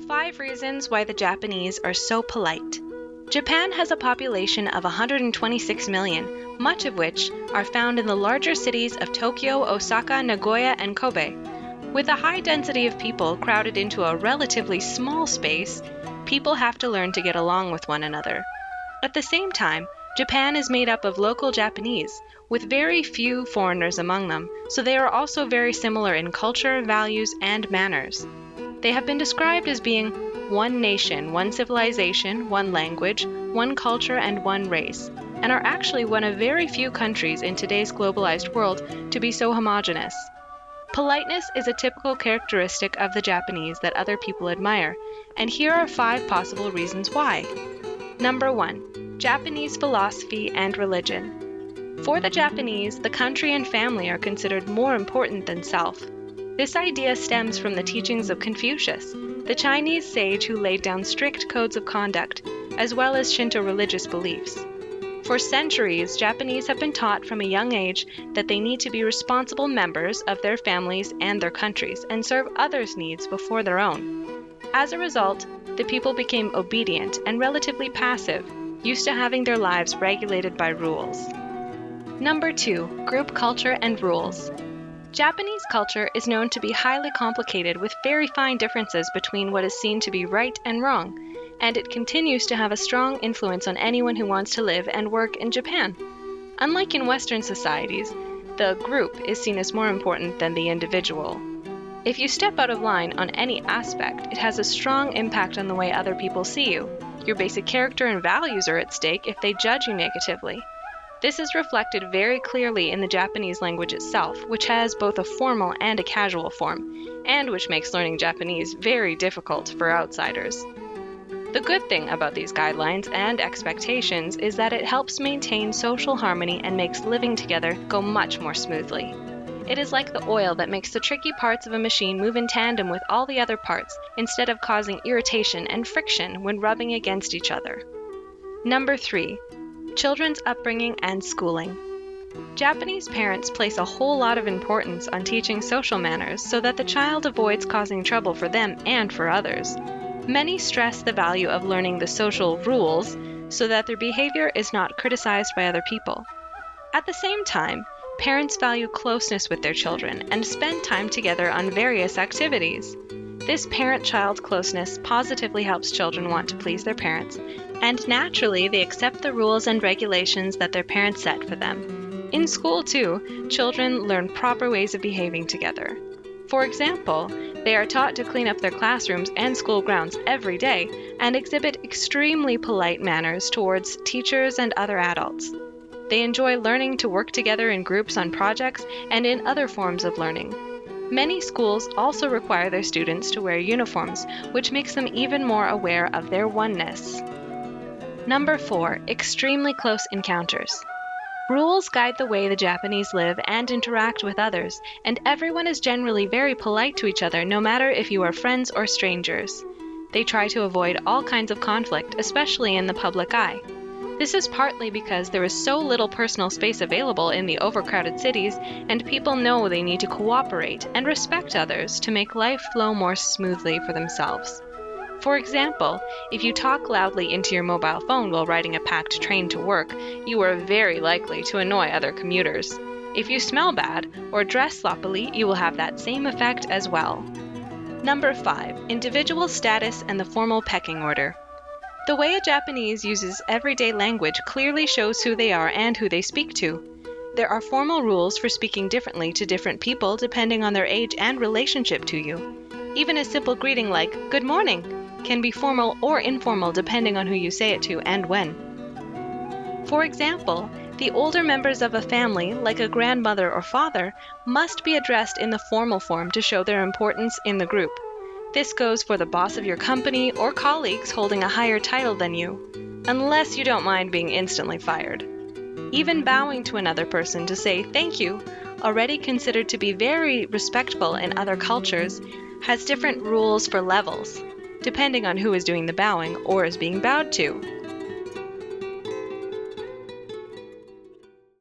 5 reasons why the Japanese are so polite. Japan has a population of 126 million, much of which are found in the larger cities of Tokyo, Osaka, Nagoya, and Kobe. With a high density of people crowded into a relatively small space, people have to learn to get along with one another. At the same time, Japan is made up of local Japanese, with very few foreigners among them, so they are also very similar in culture, values, and manners. They have been described as being one nation, one civilization, one language, one culture, and one race, and are actually one of very few countries in today's globalized world to be so homogeneous. Politeness is a typical characteristic of the Japanese that other people admire, and here are 5 possible reasons why. Number 1. Japanese philosophy and religion. For the Japanese, the country and family are considered more important than self. This idea stems from the teachings of Confucius, the Chinese sage who laid down strict codes of conduct, as well as Shinto religious beliefs. For centuries, Japanese have been taught from a young age that they need to be responsible members of their families and their countries and serve others' needs before their own. As a result, the people became obedient and relatively passive, used to having their lives regulated by rules. Number 2. Group culture and rules. Japanese culture is known to be highly complicated with very fine differences between what is seen to be right and wrong, and it continues to have a strong influence on anyone who wants to live and work in Japan. Unlike in Western societies, the group is seen as more important than the individual. If you step out of line on any aspect, it has a strong impact on the way other people see you. Your basic character and values are at stake if they judge you negatively. This is reflected very clearly in the Japanese language itself, which has both a formal and a casual form, and which makes learning Japanese very difficult for outsiders. The good thing about these guidelines and expectations is that it helps maintain social harmony and makes living together go much more smoothly. It is like the oil that makes the tricky parts of a machine move in tandem with all the other parts, instead of causing irritation and friction when rubbing against each other. Number 3. Children's upbringing and schooling. Japanese parents place a whole lot of importance on teaching social manners so that the child avoids causing trouble for them and for others. Many stress the value of learning the social rules so that their behavior is not criticized by other people. At the same time, parents value closeness with their children and spend time together on various activities. This parent-child closeness positively helps children want to please their parents, and naturally they accept the rules and regulations that their parents set for them. In school, too, children learn proper ways of behaving together. For example, they are taught to clean up their classrooms and school grounds every day and exhibit extremely polite manners towards teachers and other adults. They enjoy learning to work together in groups on projects and in other forms of learning. Many schools also require their students to wear uniforms, which makes them even more aware of their oneness. Number 4. Extremely close encounters. Rules guide the way the Japanese live and interact with others, and everyone is generally very polite to each other, no matter if you are friends or strangers. They try to avoid all kinds of conflict, especially in the public eye. This is partly because there is so little personal space available in the overcrowded cities, and people know they need to cooperate and respect others to make life flow more smoothly for themselves. For example, if you talk loudly into your mobile phone while riding a packed train to work, you are very likely to annoy other commuters. If you smell bad or dress sloppily, you will have that same effect as well. Number 5. Individual status and the formal pecking order. The way a Japanese uses everyday language clearly shows who they are and who they speak to. There are formal rules for speaking differently to different people depending on their age and relationship to you. Even a simple greeting like, "Good morning," can be formal or informal depending on who you say it to and when. For example, the older members of a family, like a grandmother or father, must be addressed in the formal form to show their importance in the group. This goes for the boss of your company or colleagues holding a higher title than you, unless you don't mind being instantly fired. Even bowing to another person to say thank you, already considered to be very respectful in other cultures, has different rules for levels, depending on who is doing the bowing or is being bowed to.